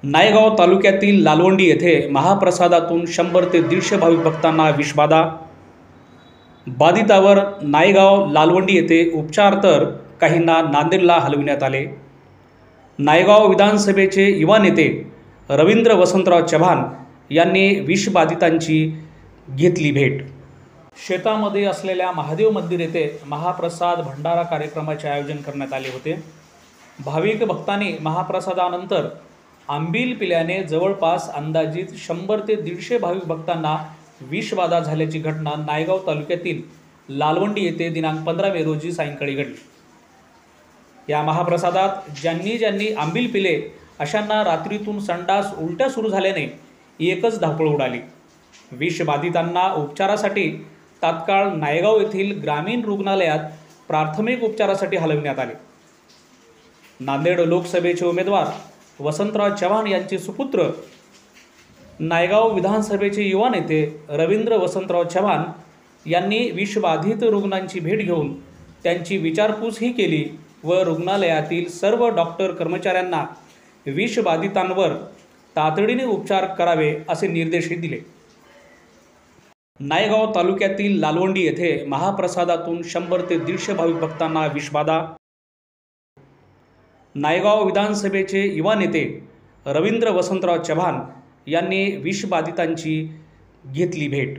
नायगाव तालुक्यातील लालवंडी येथे महाप्रसादातून 100 ते 150 भाविक भक्तांना विषबाधा। बाधितावर नायगाव लालवंडी येथे उपचार तर काहींना नांदेडला हलविण्यात आले। नायगाव विधानसभेचे युवा नेते रवींद्र वसंतराव चव्हाण यांनी विषबाधितांची घेतली भेट। शेतामध्ये असलेल्या महादेव मंदिर येथे महाप्रसाद भंडारा कार्यक्रमाचे आयोजन करण्यात आले होते। भाविक भक्तांनी महाप्रसादानंतर आंबील पिल्याने जवळपास अंदाजित 100 ते 150 भाविक भक्तांना विषबाधा झाल्याची घटना नायगाव तालुक्यातील लालवंडी येथे दिनांक 15 मे रोजी सायंकाळी घडली। या महाप्रसादात ज्यांनी आंबील पिले अशांना रात्रीतून संडास उलट्या सुरू झाल्याने एकच धावपळ उडाली। विषबाधितांना उपचारासाठी तात्काळ नायगाव येथील ग्रामीण रुग्णालयात प्राथमिक उपचारासाठी हलविण्यात आले। नांदेड लोकसभेचे उमेदवार वसंतराव चव्हाण यांचे सुपुत्र नायगाव विधानसभेचे युवा नेते रवींद्र वसंतराव चव्हाण यांनी विषबाधित रुग्णांची भेट घेऊन त्यांची विचारपूसही केली व रुग्णालयातील सर्व डॉक्टर कर्मचाऱ्यांना विषबाधितांवर तातडीने उपचार करावे असे निर्देशही दिले। नायगाव तालुक्यातील लालवंडी येथे महाप्रसादातून 100 ते 150 भाविक भक्तांना विषबाधा। नायगाव विधानसभेचे युवा नेते रवींद्र वसंतराव चव्हाण यांनी विषबाधितांची घेतली भेट।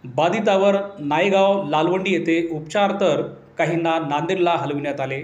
बाधितावर नायगाव लालवंडी येथे उपचार तर काहींना नांदेडला हलविण्यात आले।